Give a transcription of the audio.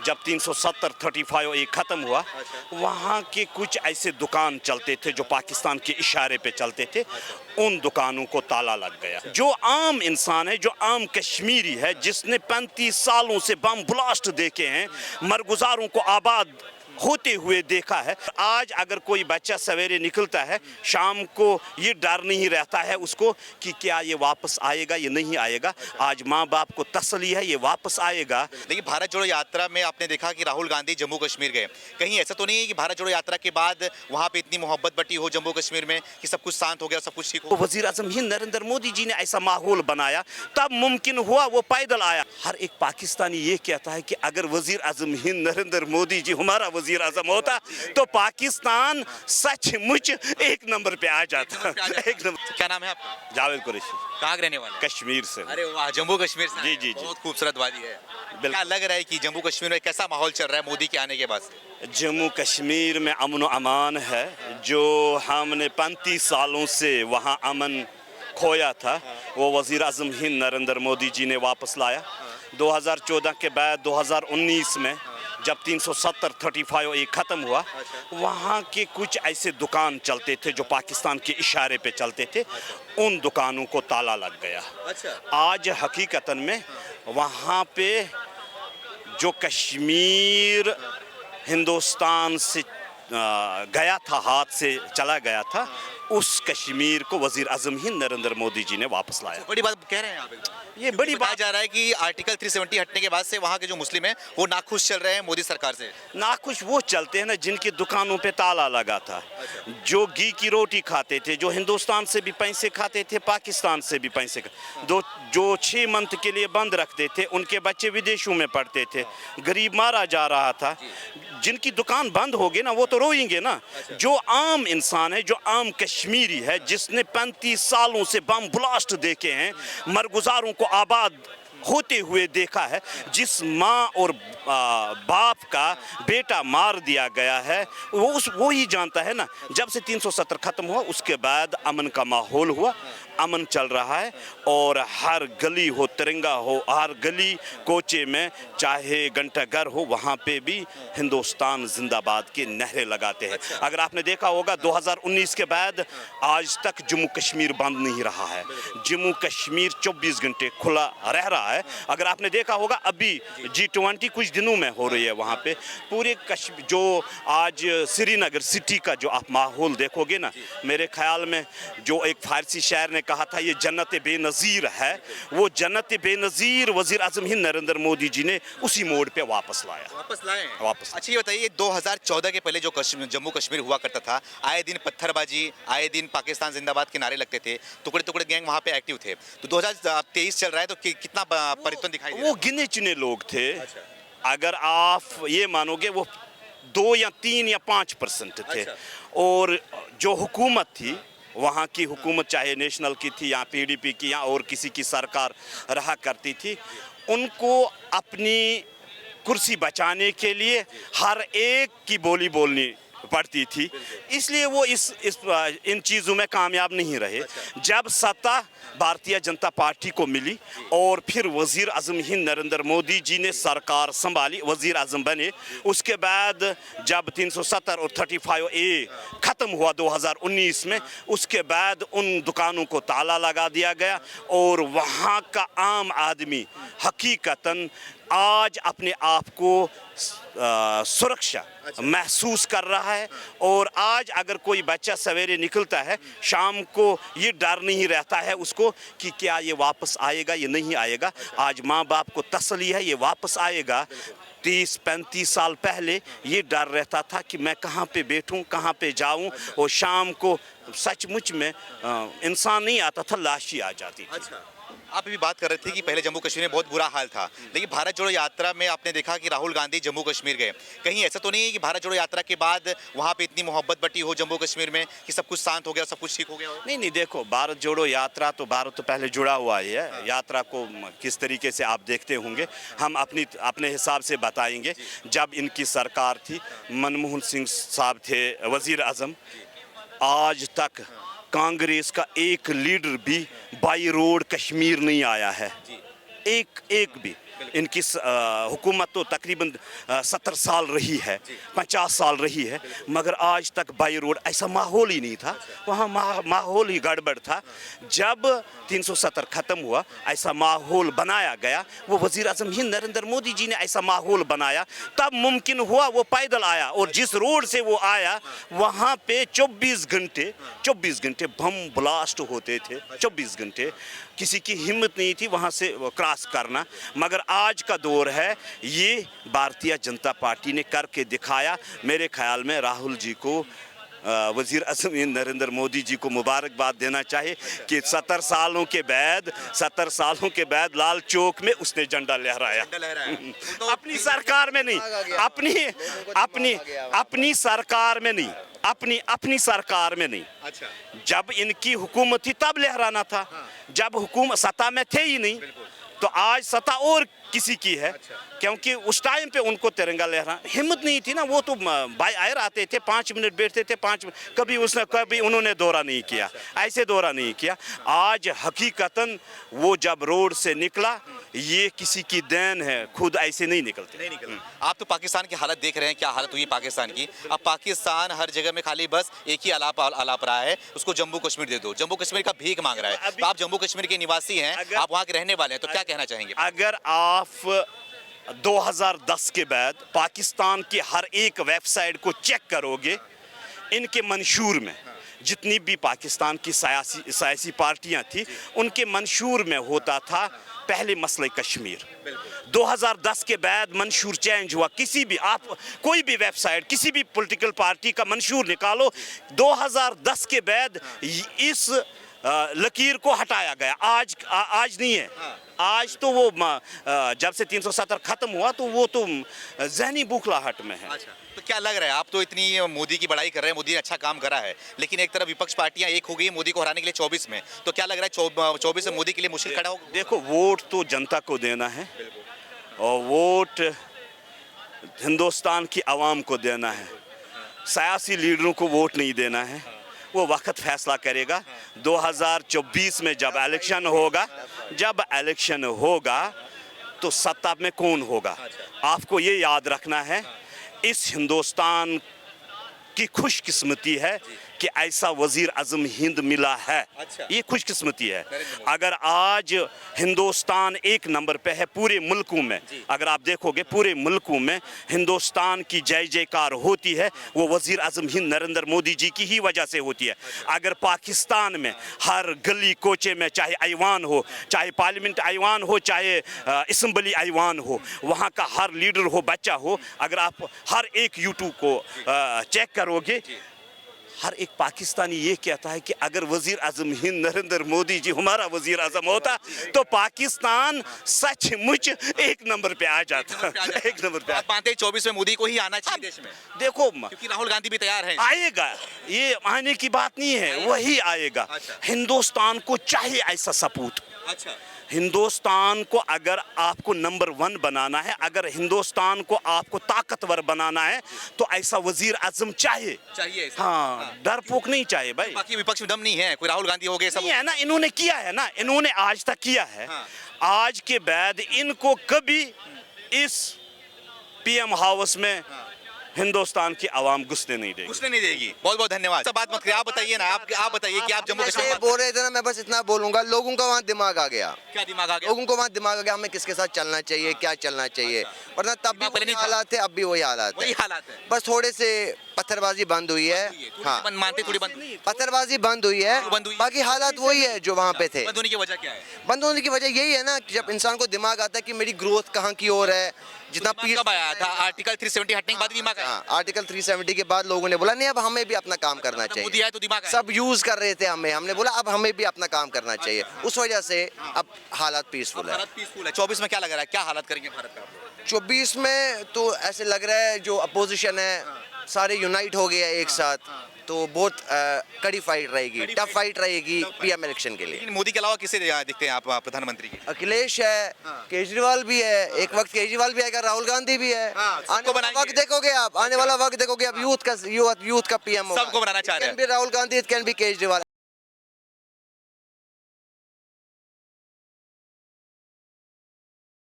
जब 370 35 ये ख़त्म हुआ, वहाँ के कुछ ऐसे दुकान चलते थे जो पाकिस्तान के इशारे पे चलते थे, उन दुकानों को ताला लग गया। जो आम इंसान है, जो आम कश्मीरी है, जिसने 35 सालों से बम ब्लास्ट देखे हैं, मरगुजारों को आबाद होते हुए देखा है, आज अगर कोई बच्चा सवेरे निकलता है, शाम को ये डर नहीं रहता है उसको कि क्या ये वापस आएगा, ये नहीं आएगा। आज माँ बाप को तसल्ली है, ये वापस आएगा। देखिए, भारत जोड़ो यात्रा में आपने देखा कि राहुल गांधी जम्मू कश्मीर गए। कहीं ऐसा तो नहीं है कि भारत जोड़ो यात्रा के बाद वहाँ पे इतनी मोहब्बत बटी हो जम्मू कश्मीर में कि सब कुछ शांत हो गया, सब कुछ ठीक हो? वज़ीर आज़म हिंद नरेंद्र मोदी जी ने ऐसा माहौल बनाया, तब मुमकिन हुआ वो पैदल आया। हर एक पाकिस्तानी ये कहता है कि अगर वज़ीर आज़म हिंद नरेंद्र मोदी जी हमारा वज़ीर आज़म होता तो पाकिस्तान सचमुच एक नंबर पे आ जाता। एक नंबर। क्या नाम है आपका? जावेद कुरैशी। कहाँ के रहने वाले हैं? कश्मीर से। अरे वाह, जम्मू कश्मीर से। जी, जी, जी। बहुत खूबसूरत वादी है। क्या लग रहा है कि जम्मू कश्मीर में कैसा माहौल चल रहा है मोदी के आने के बाद से? जम्मू कश्मीर में अमन अमान है। जो हमने 35 सालों से वहाँ अमन खोया था, वो वज़ीर आज़म हिंद नरेंद्र मोदी जी ने वापस लाया। 2014 के बाद 2019 में जब 370 35 ये ख़त्म हुआ, वहाँ के कुछ ऐसे दुकान चलते थे जो पाकिस्तान के इशारे पे चलते थे, उन दुकानों को ताला लग गया। आज हकीकतन में वहाँ पे जो कश्मीर हिंदुस्तान से गया था, हाथ से चला गया था, उस कश्मीर को वज़ीर आज़म हिंद नरेंद्र मोदी जी ने वापस लाया। बड़ी बात कह रहे हैं आप एकदम। ये बड़ी बताया बात जा रहा है कि आर्टिकल 370 हटने के बाद से वहाँ के जो मुस्लिम हैं वो नाखुश चल रहे हैं मोदी सरकार से। नाखुश वो चलते हैं ना जिनकी दुकानों पे ताला लगा था, जो घी की रोटी खाते थे, जो हिंदुस्तान से भी पैसे खाते थे, पाकिस्तान से भी पैसे जो 6 मंथ के लिए बंद रखते थे, उनके बच्चे विदेशों में पढ़ते थे, गरीब मारा जा रहा था। जिनकी दुकान बंद होगी ना, वो तो रोएंगे ना। जो आम इंसान है, जो आम कश्मीरी है, जिसने 35 सालों से बम ब्लास्ट देखे हैं, मरगुजारों को आबाद होते हुए देखा है, जिस माँ और बाप का बेटा मार दिया गया है, वो ही जानता है ना। जब से 370 ख़त्म हुआ, उसके बाद अमन का माहौल हुआ, अमन चल रहा है, और हर गली हो तिरंगा हो, हर गली कोचे में चाहे घंटाघर हो, वहाँ पे भी हिंदुस्तान जिंदाबाद के नहरे लगाते हैं। अगर आपने देखा होगा 2019 के बाद आज तक जम्मू कश्मीर बंद नहीं रहा है। जम्मू कश्मीर 24 घंटे खुला रह रहा है। अगर आपने देखा होगा अभी G20 कुछ दिनों में हो रही है, वहाँ पे पूरे कश्मीर, जो आज श्रीनगर सिटी का जो आप माहौल देखोगे ना, मेरे ख्याल में जो एक फारसी शायर ने कहा था, ये जन्नत बेनज़ीर है, वो जन्नत बेनज़ीर वज़ीर आज़म हिंद नरेंद्र मोदी जी ने उसी मोड़ पे वापस लाया। वापस लाए? वापस। अच्छा, ये बताइए, 2014 के पहले जो जम्मू कश्मीर हुआ करता था, आए दिन पत्थरबाजी, आए दिन पाकिस्तान जिंदाबाद के नारे लगते थे, टुकड़े टुकड़े गैंग वहाँ पे एक्टिव थे। तो 2023 चल रहा है, तो कितना परिवर्तन दिखाई दे रहा है? वो गिने चुने लोग थे। अगर आप ये मानोगे, वो 2 या 3 या 5% थे। और जो हुकूमत थी, वहाँ की हुकूमत चाहे नेशनल की थी या PDP की या और किसी की सरकार रहा करती थी, उनको अपनी कुर्सी बचाने के लिए हर एक की बोली बोलनी पड़ती थी, इसलिए वो इन चीज़ों में कामयाब नहीं रहे। जब सत्ता भारतीय जनता पार्टी को मिली और फिर वज़ीर आज़म हिंद नरेंद्र मोदी जी ने सरकार संभाली, वज़ीर आज़म बने, उसके बाद जब 370 और 35A ख़त्म हुआ 2019 में, उसके बाद उन दुकानों को ताला लगा दिया गया, और वहाँ का आम आदमी हकीकतन आज अपने आप को सुरक्षा महसूस कर रहा है। और आज अगर कोई बच्चा सवेरे निकलता है, शाम को ये डर नहीं रहता है उसको कि क्या ये वापस आएगा, ये नहीं आएगा। आज माँ बाप को तसल्ली है, ये वापस आएगा। 30-35 साल पहले ये डर रहता था कि मैं कहाँ पे बैठूं, कहाँ पे जाऊं, और शाम को सचमुच में इंसान नहीं आता था, लाश ही आ जाती थी। आप भी बात कर रहे थे कि पहले जम्मू कश्मीर में बहुत बुरा हाल था, लेकिन भारत जोड़ो यात्रा में आपने देखा कि राहुल गांधी जम्मू कश्मीर गए। कहीं ऐसा तो नहीं है कि भारत जोड़ो यात्रा के बाद वहाँ पे इतनी मोहब्बत बटी हो जम्मू कश्मीर में कि सब कुछ शांत हो गया, सब कुछ ठीक हो गया हो? नहीं, देखो, भारत जोड़ो यात्रा तो भारत तो पहले जुड़ा हुआ ही है। यात्रा को किस तरीके से आप देखते होंगे, हम अपने हिसाब से बताएंगे। जब इनकी सरकार थी, मनमोहन सिंह साहब थे वज़ीर आज़म, आज तक कांग्रेस का एक लीडर भी बाई रोड कश्मीर नहीं आया है, एक भी। इनकी हुकूमत तो तकरीबन 70 साल रही है, 50 साल रही है, मगर आज तक बाई रोड ऐसा माहौल ही नहीं था। वहाँ माहौल ही गड़बड़ था। जब 370 ख़त्म हुआ, ऐसा माहौल बनाया गया, वो वज़ीर आज़म हिंद नरेंद्र मोदी जी ने ऐसा माहौल बनाया, तब मुमकिन हुआ वो पैदल आया। और जिस रोड से वो आया वहाँ पे 24 घंटे बम ब्लास्ट होते थे। 24 घंटे किसी की हिम्मत नहीं थी वहाँ से क्रॉस करना। मगर आज का दौर है, ये भारतीय जनता पार्टी ने करके दिखाया। मेरे ख्याल में राहुल जी को, वज़ीर आज़म नरेंद्र मोदी जी को मुबारकबाद देना चाहिए कि 70 सालों के बाद लाल चौक में उसने झंडा लहराया। अपनी सरकार में नहीं, अपनी सरकार में नहीं, अपनी सरकार में नहीं। अच्छा, जब इनकी हुकूमत थी तब लहराना था। जब हुकूमत सत्ता में थे ही नहीं, तो आज सत्ता और किसी की है। क्योंकि उस टाइम पे उनको तिरंगा लहरा हिम्मत नहीं थी ना। वो तो बाय एयर आते थे, 5 मिनट बैठते थे, 5 कभी उन्होंने दौरा नहीं किया, ऐसे दौरा नहीं किया। आज हकीकतन वो जब रोड से निकला, ये किसी की देन है, खुद ऐसे नहीं निकलते। आप तो पाकिस्तान की हालत देख रहे हैं, क्या हालत हुई पाकिस्तान की। अब पाकिस्तान हर जगह में खाली बस एक ही आलाप रहा है, उसको जम्मू कश्मीर दे दो, जम्मू कश्मीर का भीख मांग रहा है। तो आप जम्मू कश्मीर के निवासी हैं, आप वहाँ के रहने वाले हैं, तो क्या कहना चाहेंगे? अगर आप 2010 के बाद पाकिस्तान की हर एक वेबसाइट को चेक करोगे, इनके मंशूर में जितनी भी पाकिस्तान की सियासी पार्टियां थी, उनके मंशूर में होता था पहले मसले कश्मीर। 2010 के बाद मंशूर चेंज हुआ। किसी भी आप कोई भी वेबसाइट, किसी भी पॉलिटिकल पार्टी का मंशूर निकालो, 2010 के बाद इस लकीर को हटाया गया। आज नहीं है। आज तो वो जब से 370 खत्म हुआ, तो वो तो जहनी बौखलाहट में है। अच्छा, तो क्या लग रहा है, आप तो इतनी मोदी की बड़ाई कर रहे हैं, मोदी ने अच्छा काम करा है, लेकिन एक तरफ विपक्ष पार्टियां एक हो गई मोदी को हराने के लिए 24 में, तो क्या लग रहा है 24 में मोदी के लिए मुश्किल खड़ा होगा? देखो, वोट तो जनता को देना है, और वोट हिंदुस्तान की आवाम को देना है। सियासी लीडरों को वोट नहीं देना है, वो वक्त फैसला करेगा। 2024 में जब इलेक्शन होगा तो सत्ता में कौन होगा। आपको ये याद रखना है, इस हिंदुस्तान की खुशकिस्मती है कि ऐसा वज़ीर आज़म हिंद मिला है। ये खुशकिस्मती है। अगर आज हिंदुस्तान एक नंबर पे है पूरे मुल्कों में, अगर आप देखोगे पूरे मुल्कों में हिंदुस्तान की जय जयकार होती है, वो वज़ीर आज़म हिंद नरेंद्र मोदी जी की ही वजह से होती है। अगर पाकिस्तान में हर गली कोचे में, चाहे ऐवान हो, चाहे पार्लियामेंट ऐवान हो, चाहे असम्बली ऐवान हो, वहाँ का हर लीडर हो, बच्चा हो, अगर आप हर एक यूट्यूब को चेक करोगे, हर एक पाकिस्तानी ये कहता है कि अगर वज़ीर आज़म हिंद नरेंद्र मोदी जी हमारा वज़ीर आज़म होता तो पाकिस्तान सचमुच एक नंबर पे आ जाता। एक नंबर पे। आप मानते हैं 24 में मोदी को ही आना चाहिए देश में? देखो, क्योंकि राहुल गांधी भी तैयार हैं। आएगा, ये आने की बात नहीं है, वही आएगा। हिंदुस्तान को चाहिए ऐसा सपूत। अच्छा, हिंदुस्तान को अगर आपको नंबर 1 बनाना है, अगर हिंदुस्तान को आपको ताकतवर बनाना है, तो ऐसा वजीर आजम चाहिए। हाँ, डरपोक नहीं चाहिए भाई। बाकी विपक्ष में दम नहीं है, कोई राहुल गांधी हो गए सब नहीं है ना, इन्होंने किया है ना, इन्होंने आज तक किया है। आज के बाद इनको कभी इस पीएम हाउस में हिंदुस्तान की आवाम घुसने नहीं देगी। बहुत बहुत धन्यवाद। सब बात मत करिए, आप बताइए ना, आप बताइए कि आप जम्मू कश्मीर बोल रहे थे ना, मैं बस इतना बोलूंगा, लोगों का वहाँ दिमाग आ गया। क्या दिमाग आ गया? लोगों को वहाँ दिमाग आ गया, हमें किसके साथ चलना चाहिए, क्या चलना चाहिए, वरना तब भी वही हालात थे, अब भी वही हालात है। बस थोड़े से पत्थरबाजी बंद हुई है। हाँ, मानते थोड़ी बंद, पत्थरबाजी बंद हुई है, बाकी हालात वही है जो वहाँ पे थे। बंद होने की वजह क्या है? बंद होने की वजह यही है ना कि जब इंसान को दिमाग आता है कि मेरी ग्रोथ कहाँ की ओर है, जितना पीस कब आया था? आर्टिकल 370 हटने के बाद दिमाग आया। आर्टिकल 370 के बाद लोगों ने बोला नहीं, अब हमें भी अपना काम करना चाहिए। मोदी आया तो दिमाग आया। सब यूज कर रहे थे हमने बोला अब हमें भी अपना काम करना चाहिए। उस वजह से अब हालात पीसफुल है। 24 में क्या लग रहा है, क्या हालत करेंगे भारत का? 24 में तो ऐसे लग रहा है जो अपोजिशन है सारे यूनाइट हो गए एक साथ, तो बहुत कड़ी फाइट रहेगी, टफ फाइट रहेगी पीएम इलेक्शन के लिए। लेकिन मोदी के अलावा किसे दिखते हैं आप प्रधानमंत्री की? अखिलेश है, केजरीवाल भी है, एक वक्त केजरीवाल भी आएगा, राहुल गांधी भी है। आने वाला वक्त देखोगे आप, आने वाला वक्त देखोगे आप, यूथ का पीएम होगा। सबको बनाना चाह रहे हैं। Rahul Gandhi, it can be Kejriwal.